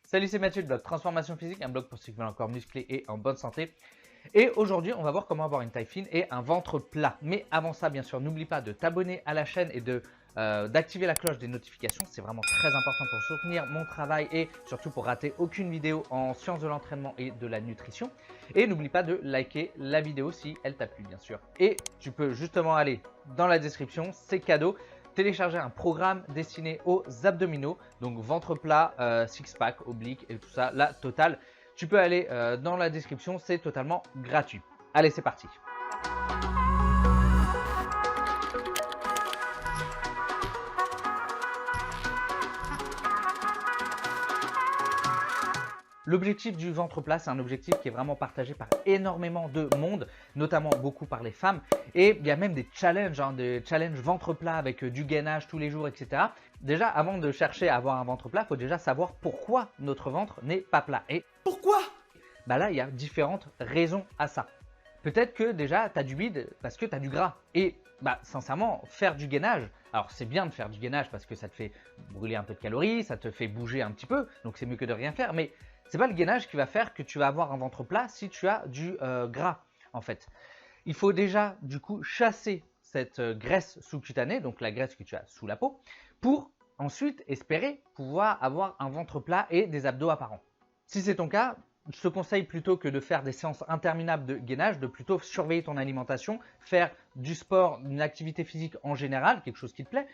Salut, c'est Mathieu, le blog Transformation Physique, un blog pour ceux qui veulent encore muscler et en bonne santé. Et aujourd'hui, on va voir comment avoir une taille fine et un ventre plat. Mais avant ça, bien sûr, n'oublie pas de t'abonner à la chaîne et d'activer la cloche des notifications. C'est vraiment très important pour soutenir mon travail et surtout pour rater aucune vidéo en sciences de l'entraînement et de la nutrition. Et n'oublie pas de liker la vidéo si elle t'a plu, bien sûr. Et tu peux justement aller dans la description, c'est cadeau. Télécharger un programme destiné aux abdominaux, donc ventre plat, six-pack, oblique et tout ça, la totale. Tu peux aller dans la description, c'est totalement gratuit. Allez, c'est parti. L'objectif du ventre plat, c'est un objectif qui est vraiment partagé par énormément de monde, notamment beaucoup par les femmes. Et il y a même des challenges, des challenges ventre plat avec du gainage tous les jours, etc. Déjà, avant de chercher à avoir un ventre plat, il faut déjà savoir pourquoi notre ventre n'est pas plat. Et pourquoi? Là, il y a différentes raisons à ça. Peut-être que déjà, tu as du bide parce que tu as du gras. Et sincèrement, faire du gainage, alors c'est bien de faire du gainage parce que ça te fait brûler un peu de calories, ça te fait bouger un petit peu, donc c'est mieux que de rien faire. Mais c'est pas le gainage qui va faire que tu vas avoir un ventre plat si tu as du gras en fait. Il faut déjà du coup chasser cette graisse sous-cutanée, donc la graisse que tu as sous la peau, pour ensuite espérer pouvoir avoir un ventre plat et des abdos apparents. Si c'est ton cas, je te conseille plutôt que de faire des séances interminables de gainage, de plutôt surveiller ton alimentation, faire du sport, une activité physique en général, quelque chose qui te plaît,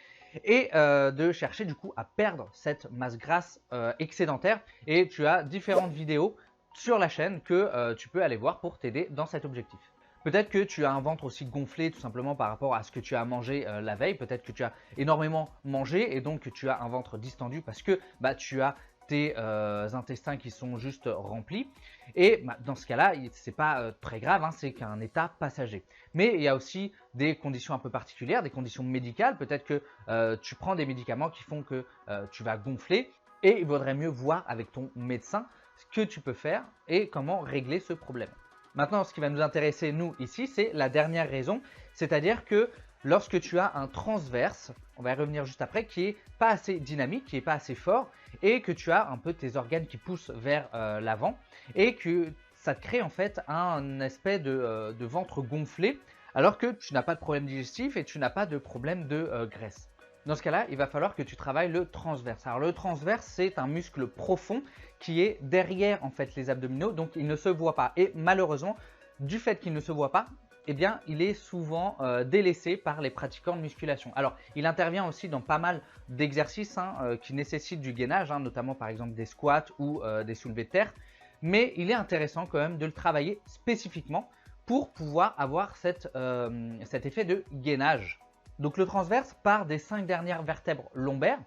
et de chercher du coup à perdre cette masse grasse excédentaire. Et tu as différentes vidéos sur la chaîne que tu peux aller voir pour t'aider dans cet objectif. Peut-être que tu as un ventre aussi gonflé tout simplement par rapport à ce que tu as mangé la veille. Peut-être que tu as énormément mangé et donc que tu as un ventre distendu parce que tu as tes intestins qui sont juste remplis. Et dans ce cas-là, c'est pas très grave, c'est qu'un état passager. Mais il y a aussi des conditions un peu particulières, des conditions médicales. Peut-être que tu prends des médicaments qui font que tu vas gonfler et il vaudrait mieux voir avec ton médecin ce que tu peux faire et comment régler ce problème. Maintenant, ce qui va nous intéresser, nous, ici, c'est la dernière raison, c'est-à-dire que lorsque tu as un transverse, on va y revenir juste après, qui est pas assez dynamique, qui est pas assez fort, et que tu as un peu tes organes qui poussent vers l'avant, et que ça te crée en fait un aspect de ventre gonflé, alors que tu n'as pas de problème digestif et tu n'as pas de problème de graisse. Dans ce cas-là, il va falloir que tu travailles le transverse. Alors le transverse, c'est un muscle profond qui est derrière en fait les abdominaux, donc il ne se voit pas. Et malheureusement, du fait qu'il ne se voit pas, eh bien, il est souvent délaissé par les pratiquants de musculation. Alors, il intervient aussi dans pas mal d'exercices qui nécessitent du gainage, notamment par exemple des squats ou des soulevés de terre. Mais il est intéressant quand même de le travailler spécifiquement pour pouvoir avoir cet effet de gainage. Donc, le transverse part des 5 dernières vertèbres lombaires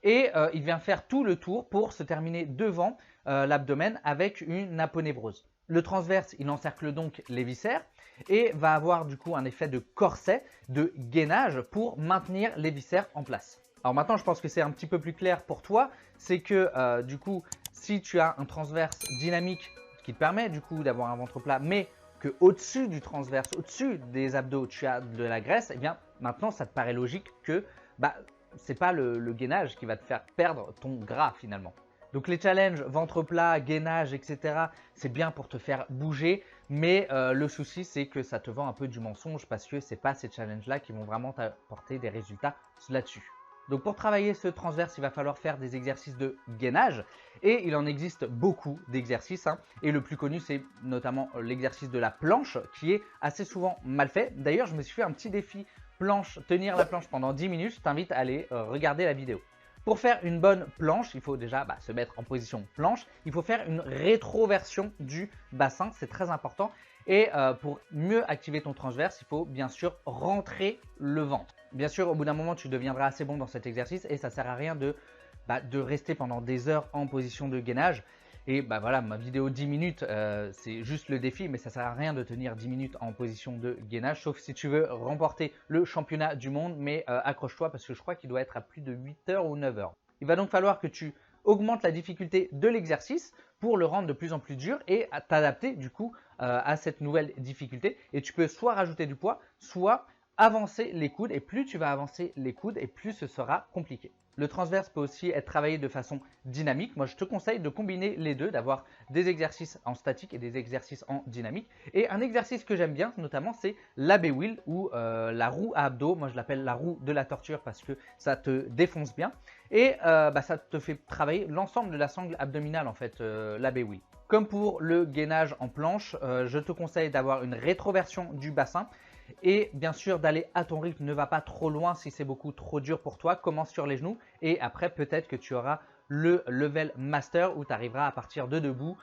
et il vient faire tout le tour pour se terminer devant l'abdomen avec une aponévrose. Le transverse, il encercle donc les viscères et va avoir du coup un effet de corset, de gainage pour maintenir les viscères en place. Alors maintenant, je pense que c'est un petit peu plus clair pour toi, c'est que du coup, si tu as un transverse dynamique qui te permet du coup d'avoir un ventre plat, mais que au-dessus du transverse, au-dessus des abdos, tu as de la graisse, et bien maintenant, ça te paraît logique que c'est pas le gainage qui va te faire perdre ton gras finalement. Donc les challenges ventre plat, gainage, etc. c'est bien pour te faire bouger, mais le souci c'est que ça te vend un peu du mensonge parce que c'est pas ces challenges-là qui vont vraiment t'apporter des résultats là-dessus. Donc pour travailler ce transverse, il va falloir faire des exercices de gainage et il en existe beaucoup d'exercices et le plus connu c'est notamment l'exercice de la planche qui est assez souvent mal fait. D'ailleurs, je me suis fait un petit défi planche, tenir la planche pendant 10 minutes, je t'invite à aller regarder la vidéo. Pour faire une bonne planche, il faut déjà se mettre en position planche. Il faut faire une rétroversion du bassin, c'est très important. Et pour mieux activer ton transverse, il faut bien sûr rentrer le ventre. Bien sûr, au bout d'un moment, tu deviendras assez bon dans cet exercice et ça ne sert à rien de rester pendant des heures en position de gainage. Et voilà, ma vidéo 10 minutes, c'est juste le défi, mais ça ne sert à rien de tenir 10 minutes en position de gainage, sauf si tu veux remporter le championnat du monde, mais accroche-toi parce que je crois qu'il doit être à plus de 8 heures ou 9 heures. Il va donc falloir que tu augmentes la difficulté de l'exercice pour le rendre de plus en plus dur et t'adapter du coup à cette nouvelle difficulté. Et tu peux soit rajouter du poids, soit avancer les coudes, et plus tu vas avancer les coudes et plus ce sera compliqué. Le transverse peut aussi être travaillé de façon dynamique. Moi, je te conseille de combiner les deux, d'avoir des exercices en statique et des exercices en dynamique. Et un exercice que j'aime bien, notamment, c'est l'AB wheel ou la roue à abdos. Moi, je l'appelle la roue de la torture parce que ça te défonce bien. Et ça te fait travailler l'ensemble de la sangle abdominale, en fait, l'AB wheel. Comme pour le gainage en planche, je te conseille d'avoir une rétroversion du bassin. Et bien sûr d'aller à ton rythme, ne va pas trop loin si c'est beaucoup trop dur pour toi, commence sur les genoux et après peut-être que tu auras le level master où tu arriveras à partir de debout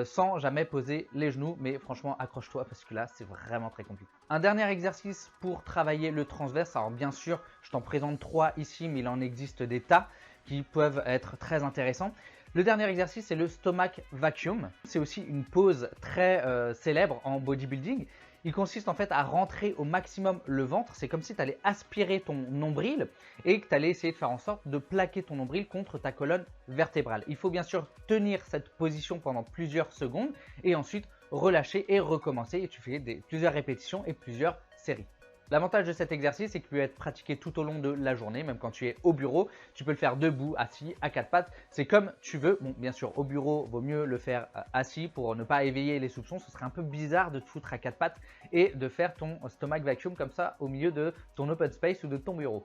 sans jamais poser les genoux, mais franchement accroche-toi parce que là c'est vraiment très compliqué. Un dernier exercice pour travailler le transverse, alors bien sûr je t'en présente 3 ici mais il en existe des tas qui peuvent être très intéressants. Le dernier exercice c'est le stomach vacuum, c'est aussi une pose très célèbre en bodybuilding. Il consiste en fait à rentrer au maximum le ventre. C'est comme si tu allais aspirer ton nombril et que tu allais essayer de faire en sorte de plaquer ton nombril contre ta colonne vertébrale. Il faut bien sûr tenir cette position pendant plusieurs secondes et ensuite relâcher et recommencer. Et tu fais plusieurs répétitions et plusieurs séries. L'avantage de cet exercice, c'est qu'il peut être pratiqué tout au long de la journée, même quand tu es au bureau. Tu peux le faire debout, assis, à quatre pattes. C'est comme tu veux. Bon, bien sûr, au bureau, vaut mieux le faire assis pour ne pas éveiller les soupçons. Ce serait un peu bizarre de te foutre à quatre pattes et de faire ton stomach vacuum comme ça au milieu de ton open space ou de ton bureau.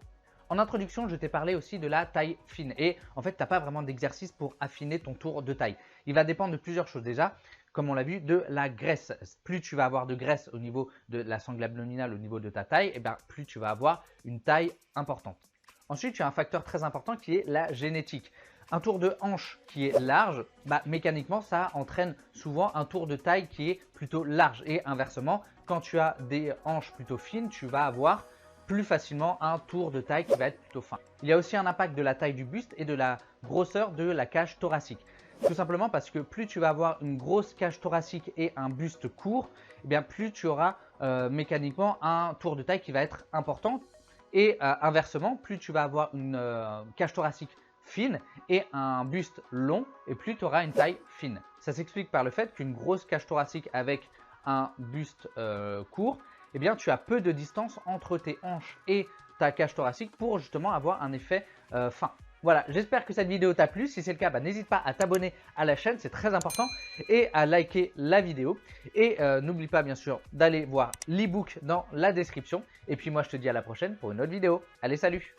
En introduction, je t'ai parlé aussi de la taille fine et en fait, tu n'as pas vraiment d'exercice pour affiner ton tour de taille. Il va dépendre de plusieurs choses déjà, comme on l'a vu, de la graisse. Plus tu vas avoir de graisse au niveau de la sangle abdominale, au niveau de ta taille, et bien plus tu vas avoir une taille importante. Ensuite, tu as un facteur très important qui est la génétique. Un tour de hanche qui est large, mécaniquement, ça entraîne souvent un tour de taille qui est plutôt large. Et inversement, quand tu as des hanches plutôt fines, tu vas avoir plus facilement un tour de taille qui va être plutôt fin. Il y a aussi un impact de la taille du buste et de la grosseur de la cage thoracique. Tout simplement parce que plus tu vas avoir une grosse cage thoracique et un buste court, eh bien plus tu auras mécaniquement un tour de taille qui va être important. Et inversement, plus tu vas avoir une cage thoracique fine et un buste long, et plus tu auras une taille fine. Ça s'explique par le fait qu'une grosse cage thoracique avec un buste court, eh bien, tu as peu de distance entre tes hanches et ta cage thoracique pour justement avoir un effet fin. Voilà, j'espère que cette vidéo t'a plu. Si c'est le cas, n'hésite pas à t'abonner à la chaîne, c'est très important, et à liker la vidéo. Et n'oublie pas bien sûr d'aller voir l'ebook dans la description. Et puis moi, je te dis à la prochaine pour une autre vidéo. Allez, salut!